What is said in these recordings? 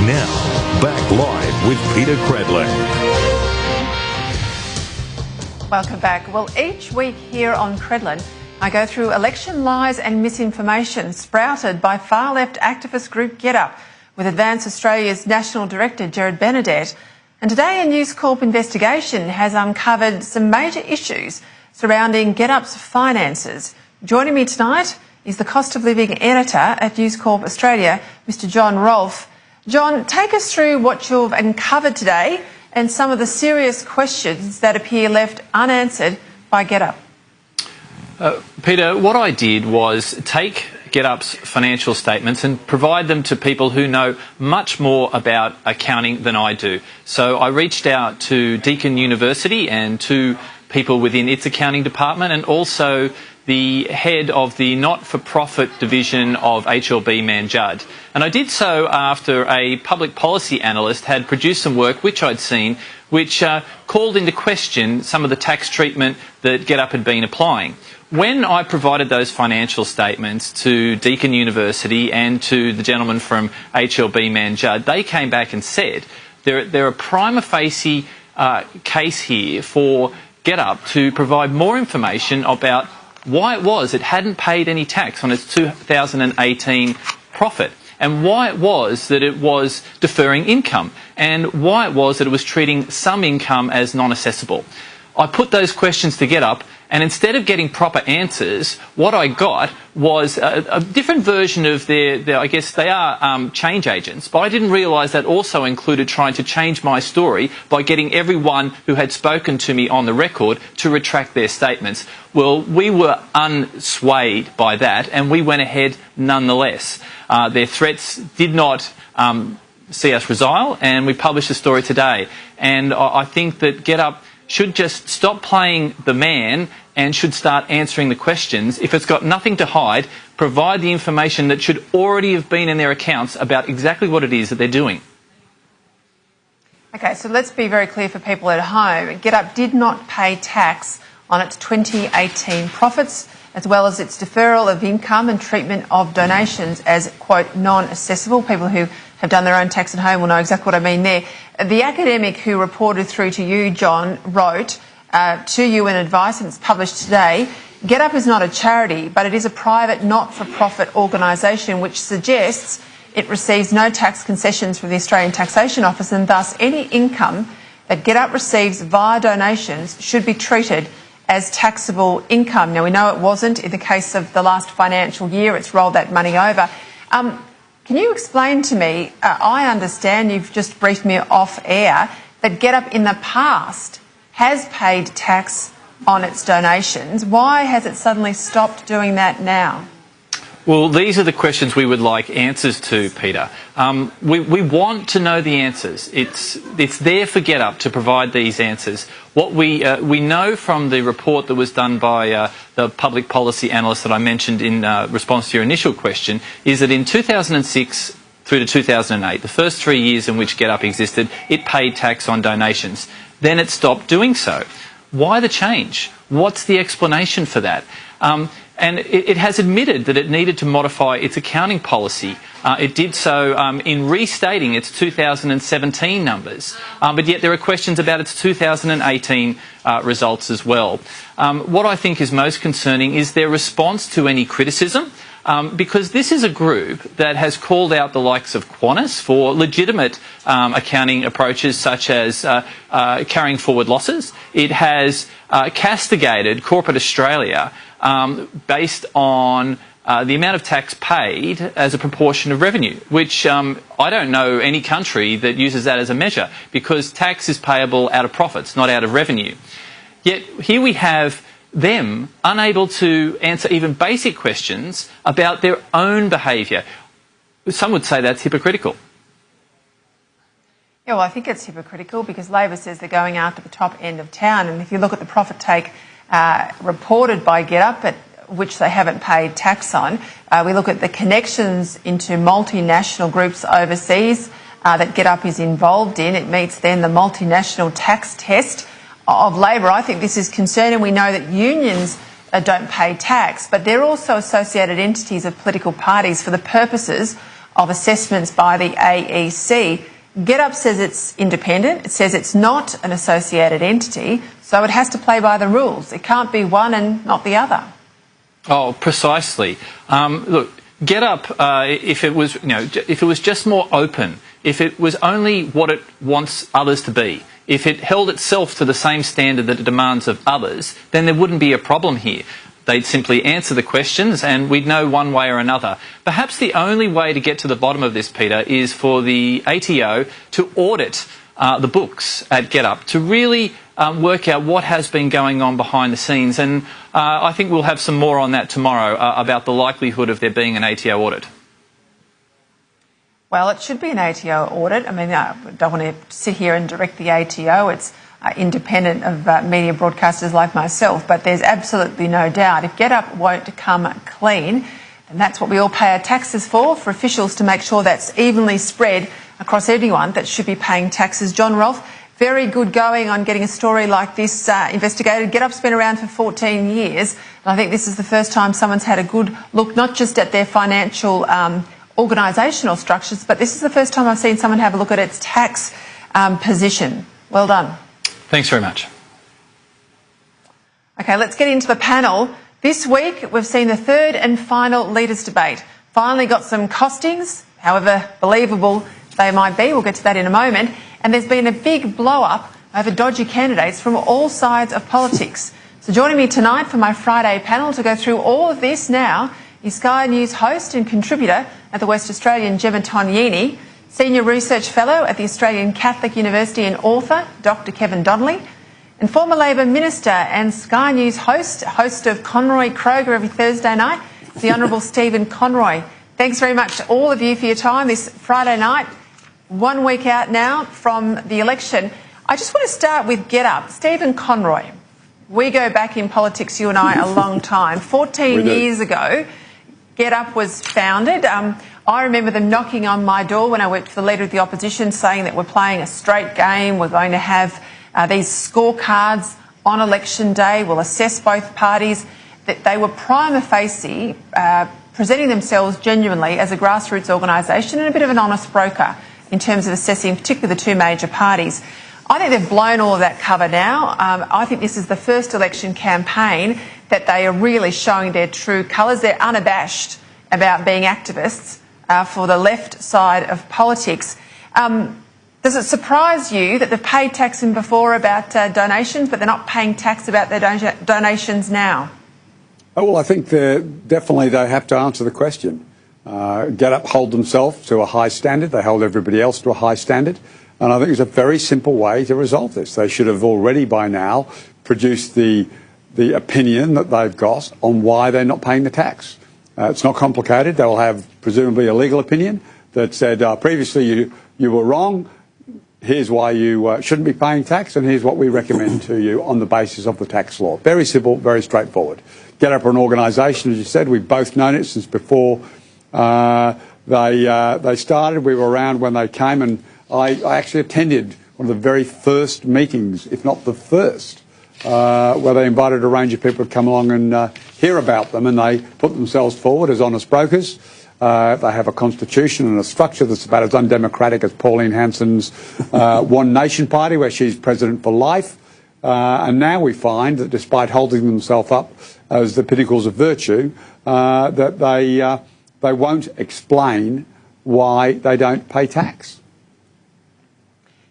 Now, back live with Peter Cradley. Welcome back. Well, each week here on Credlin, I go through election lies and misinformation sprouted by far-left activist group GetUp with Advance Australia's National Director, Gerard Benedette. And today a News Corp investigation has uncovered some major issues surrounding GetUp's finances. Joining me tonight is the Cost of Living Editor at News Corp Australia, Mr John Rolfe. John, take us through what you've uncovered today and some of the serious questions that appear left unanswered by GetUp. Peter, what I did was take GetUp's financial statements and provide them to people who know much more about accounting than I do. So I reached out to Deakin University and to people within its accounting department, and also the head of the not-for-profit division of HLB Man Judd. And I did so after a public policy analyst had produced some work which I'd seen, which called into question some of the tax treatment that GetUp had been applying. When I provided those financial statements to Deakin University and to the gentleman from HLB Man Judd, they came back and said there are prima facie case here for GetUp to provide more information about why it was it hadn't paid any tax on its 2018 profit, and why it was that it was deferring income, and why it was that it was treating some income as non-assessable. I put those questions to GetUp, and instead of getting proper answers, what I got was a different version of their I guess they are change agents, but I didn't realise that also included trying to change my story by getting everyone who had spoken to me on the record to retract their statements. Well, we were unswayed by that, and we went ahead nonetheless. Their threats did not see us resile, and we published the story today. And I think that GetUp should just stop playing the man and should start answering the questions. If it's got nothing to hide, provide the information that should already have been in their accounts about exactly what it is that they're doing. Okay, so let's be very clear for people at home. GetUp did not pay tax on its 2018 profits, as well as its deferral of income and treatment of donations as, quote, non-assessable. People who have done their own tax at home will know exactly what I mean there. The academic who reported through to you, John, wrote to you in advice, and it's published today, GetUp is not a charity, but it is a private not-for-profit organisation, which suggests it receives no tax concessions from the Australian Taxation Office, and thus any income that GetUp receives via donations should be treated as taxable income. Now, we know it wasn't in the case of the last financial year. It's rolled that money over. Can you explain to me, I understand you've just briefed me off air, that GetUp in the past has paid tax on its donations. Why has it suddenly stopped doing that now? Well, these are the questions we would like answers to, Peter. We want to know the answers. It's there for GetUp to provide these answers. What we know from the report that was done by the public policy analyst that I mentioned in response to your initial question is that in 2006 through to 2008, the first 3 years in which GetUp existed, it paid tax on donations. Then it stopped doing so. Why the change? What's the explanation for that? And it has admitted that it needed to modify its accounting policy. It did so in restating its 2017 numbers, but yet there are questions about its 2018 results as well. What I think is most concerning is their response to any criticism, because this is a group that has called out the likes of Qantas for legitimate accounting approaches such as carrying forward losses. It has castigated corporate Australia based on the amount of tax paid as a proportion of revenue, which I don't know any country that uses that as a measure, because tax is payable out of profits, not out of revenue. Yet here we have them unable to answer even basic questions about their own behaviour. Some would say that's hypocritical. Yeah, well, I think it's hypocritical because Labor says they're going after the top end of town, and if you look at the profit take reported by GetUp, at which they haven't paid tax on, we look at the connections into multinational groups overseas that GetUp is involved in. It meets then the multinational tax test of Labor. I think this is concerning. We know that unions don't pay tax, but they're also associated entities of political parties for the purposes of assessments by the AEC. GetUp says it's independent. It says it's not an associated entity, so it has to play by the rules. It can't be one and not the other. Oh, precisely. Look, GetUp, if it was just more open, if it was only what it wants others to be, if it held itself to the same standard that it demands of others, then there wouldn't be a problem here. They'd simply answer the questions and we'd know one way or another. Perhaps the only way to get to the bottom of this, Peter, is for the ATO to audit the books at GetUp, to really work out what has been going on behind the scenes. And I think we'll have some more on that tomorrow about the likelihood of there being an ATO audit. Well, it should be an ATO audit. I mean, I don't want to sit here and direct the ATO. It's independent of media broadcasters like myself, but there's absolutely no doubt if GetUp won't come clean, then that's what we all pay our taxes for officials to make sure that's evenly spread across everyone that should be paying taxes. John Rolfe, very good going on getting a story like this investigated. GetUp's been around for 14 years, and I think this is the first time someone's had a good look not just at their financial organisational structures, but this is the first time I've seen someone have a look at its tax position. Well done. Thanks very much. Okay, let's get into the panel. This week we've seen the third and final leaders' debate. Finally got some costings, however believable they might be. We'll get to that in a moment. And there's been a big blow-up over dodgy candidates from all sides of politics. So joining me tonight for my Friday panel to go through all of this now is Sky News host and contributor at the West Australian, Gemma Toniini, Senior Research Fellow at the Australian Catholic University and author, Dr Kevin Donnelly, and former Labor Minister and Sky News host of Conroy Kroger every Thursday night, the Honourable Stephen Conroy. Thanks very much to all of you for your time this Friday night, 1 week out now from the election. I just want to start with GetUp. Stephen Conroy, we go back in politics, you and I, a long time. 14 years ago, GetUp was founded. I remember them knocking on my door when I worked for the Leader of the Opposition, saying that we're playing a straight game, we're going to have these scorecards on election day, we'll assess both parties. That they were prima facie presenting themselves genuinely as a grassroots organisation and a bit of an honest broker in terms of assessing particularly the two major parties. I think they've blown all of that cover now. I think this is the first election campaign that they are really showing their true colours. They're unabashed about being activists for the left side of politics. Does it surprise you that they've paid tax in before about donations, but they're not paying tax about their donations now? Oh, well, I think definitely they have to answer the question. GetUp hold themselves to a high standard. They hold everybody else to a high standard. And I think there's a very simple way to resolve this. They should have already by now produced the opinion that they've got on why they're not paying the tax. It's not complicated. They'll have presumably a legal opinion that said previously you were wrong. Here's why you shouldn't be paying tax, and here's what we recommend to you on the basis of the tax law. Very simple, very straightforward. GetUp are an organisation, as you said. We've both known it since before they started. We were around when they came, and I actually attended one of the very first meetings, if not the first, where they invited a range of people to come along and hear about them, and they put themselves forward as honest brokers. They have a constitution and a structure that's about as undemocratic as Pauline Hanson's One Nation Party, where she's president for life. And now we find that despite holding themselves up as the pinnacles of virtue, that they won't explain why they don't pay tax.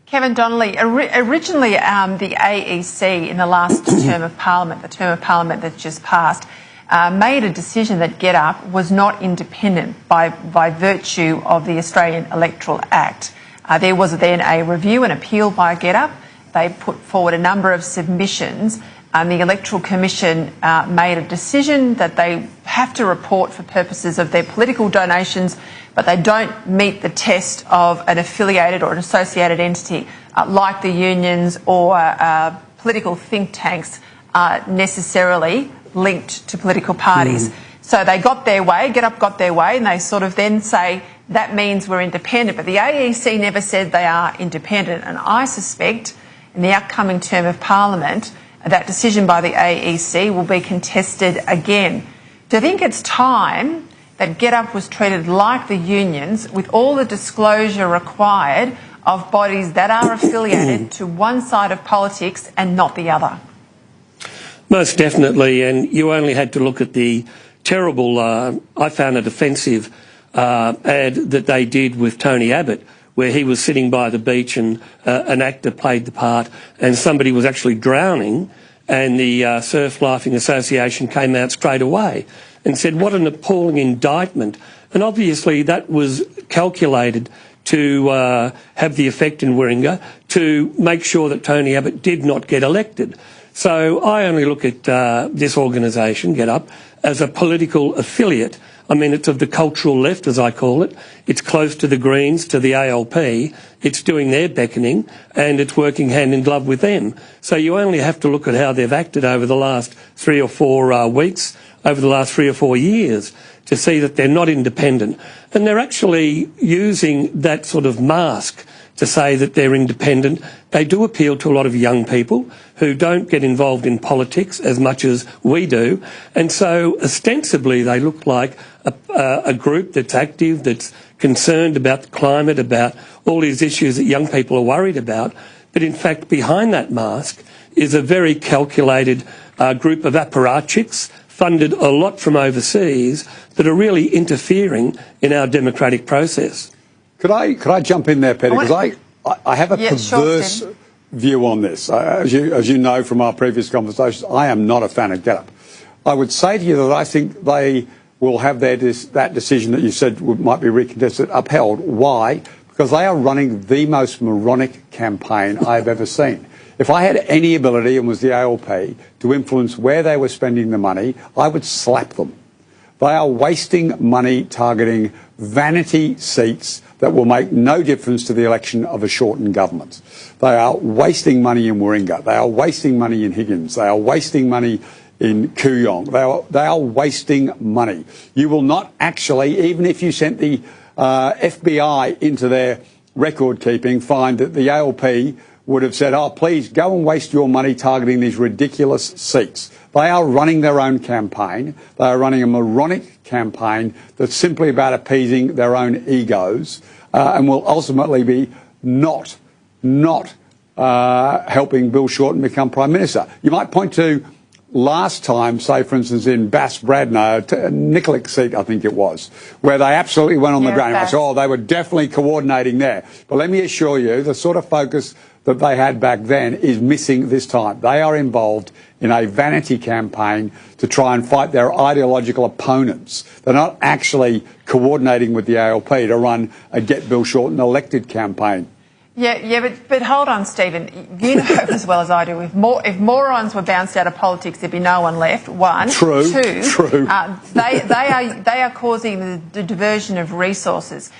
Kevin Donnelly, originally the AEC in the last term of Parliament, the term of Parliament that's just passed, made a decision that GetUp was not independent by virtue of the Australian Electoral Act. There was then a review and appeal by GetUp. They put forward a number of submissions. The Electoral Commission made a decision that they have to report for purposes of their political donations, but they don't meet the test of an affiliated or an associated entity like the unions or political think tanks necessarily linked to political parties. So they got their way, GetUp got their way, and they sort of then say that means we're independent. But the AEC never said they are independent, and I suspect in the upcoming term of Parliament that decision by the AEC will be contested again. Do you think it's time that GetUp was treated like the unions with all the disclosure required of bodies that are affiliated to one side of politics and not the other? Most definitely, and you only had to look at the terrible, I found it offensive, ad that they did with Tony Abbott, where he was sitting by the beach and an actor played the part and somebody was actually drowning, and the Surf Lifing Association came out straight away and said, what an appalling indictment. And obviously that was calculated to have the effect in Warringah to make sure that Tony Abbott did not get elected. So I only look at this organisation, GetUp, as a political affiliate. I mean, it's of the cultural left, as I call it. It's close to the Greens, to the ALP. It's doing their beckoning, and it's working hand in glove with them. So you only have to look at how they've acted over the last 3 or 4 weeks, over the last 3 or 4 years, to see that they're not independent. And they're actually using that sort of mask to say that they're independent. They do appeal to a lot of young people who don't get involved in politics as much as we do. And so ostensibly they look like a group that's active, that's concerned about the climate, about all these issues that young people are worried about. But in fact, behind that mask is a very calculated group of apparatchiks funded a lot from overseas that are really interfering in our democratic process. Could I jump in there, Peter? Because I have a perverse view on this. As you know from our previous conversations, I am not a fan of GetUp. I would say to you that I think they will have that decision that you said might be recontested upheld. Why? Because they are running the most moronic campaign I've ever seen. If I had any ability, and was the ALP, to influence where they were spending the money, I would slap them. They are wasting money targeting vanity seats that will make no difference to the election of a shortened government. They are wasting money in Warringah. They are wasting money in Higgins. They are wasting money in Kooyong. They are wasting money. You will not actually, even if you sent the FBI into their record keeping, find that the ALP would have said, oh, please go and waste your money targeting these ridiculous seats. They are running their own campaign. They are running a moronic campaign that's simply about appeasing their own egos and will ultimately be not helping Bill Shorten become Prime Minister. You might point to last time, say, for instance, in Bass-Bradnor, Nicollick seat, I think it was, where they absolutely went on the ground. I said, oh, they were definitely coordinating there. But let me assure you, the sort of focus that they had back then is missing this time. They are involved in a vanity campaign to try and fight their ideological opponents. They're not actually coordinating with the ALP to run a Get Bill Shorten elected campaign. Yeah, but hold on, Stephen. You know as well as I do, if morons were bounced out of politics, there'd be no one left. One. True. Two. They are causing the diversion of resources.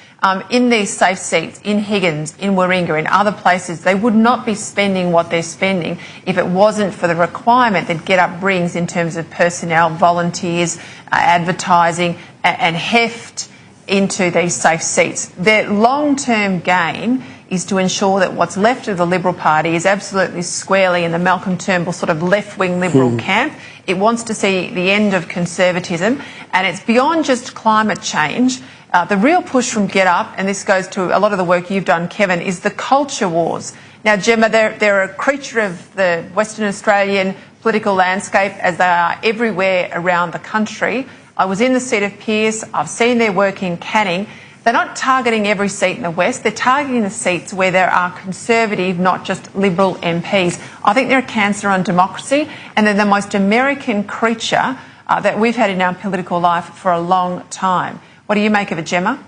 In these safe seats, in Higgins, in Warringah, in other places, they would not be spending what they're spending if it wasn't for the requirement that GetUp brings in terms of personnel, volunteers, advertising, and heft into these safe seats. Their long-term gain is to ensure that what's left of the Liberal Party is absolutely squarely in the Malcolm Turnbull sort of left-wing Liberal camp. It wants to see the end of conservatism, and it's beyond just climate change. The real push from GetUp, and this goes to a lot of the work you've done, Kevin, is the culture wars. Now, Gemma, they're a creature of the Western Australian political landscape, as they are everywhere around the country. I was in the seat of Pearce. I've seen their work in Canning. They're not targeting every seat in the West. They're targeting the seats where there are Conservative, not just Liberal MPs. I think they're a cancer on democracy, and they're the most American creature that we've had in our political life for a long time. What do you make of it, Gemma?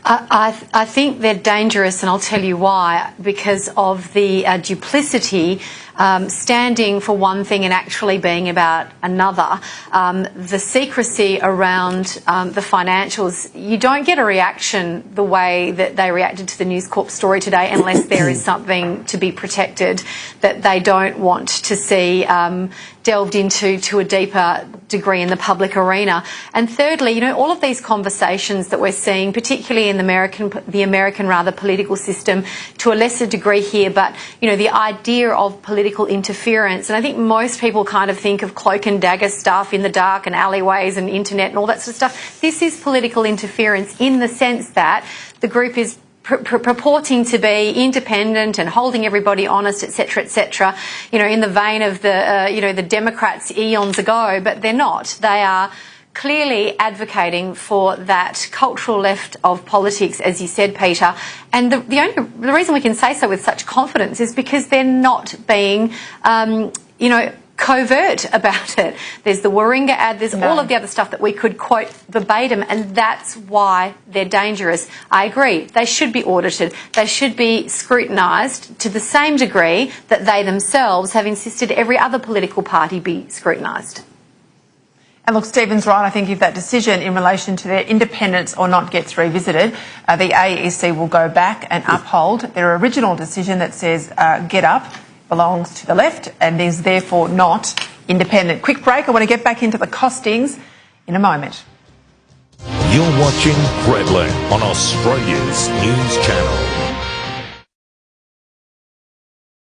I think they're dangerous, and I'll tell you why. Because of the duplicity, standing for one thing and actually being about another. The secrecy around the financials. You don't get a reaction the way that they reacted to the News Corp story today unless there is something to be protected that they don't want to see delved into to a deeper degree in the public arena. And thirdly, you know, all of these conversations that we're seeing, particularly in the American political system, to a lesser degree here, but, you know, the idea of political political interference. And I think most people kind of think of cloak and dagger stuff in the dark and alleyways and internet and all that sort of stuff. This is political interference in the sense that the group is purporting to be independent and holding everybody honest, etc., in the vein of the Democrats eons ago, but they're not. They are clearly advocating for that cultural left of politics, as you said, Peter. And the reason we can say so with such confidence is because they're not being, covert about it. There's the Warringah ad, there's all of the other stuff that we could quote verbatim, and that's why they're dangerous. I agree. They should be audited. They should be scrutinised to the same degree that they themselves have insisted every other political party be scrutinised. And look, Stephen's right. I think if that decision in relation to their independence or not gets revisited, the AEC will go back and uphold their original decision that says Get Up belongs to the left and is therefore not independent. Quick break. I want to get back into the costings in a moment. You're watching Credlin on Australia's News Channel.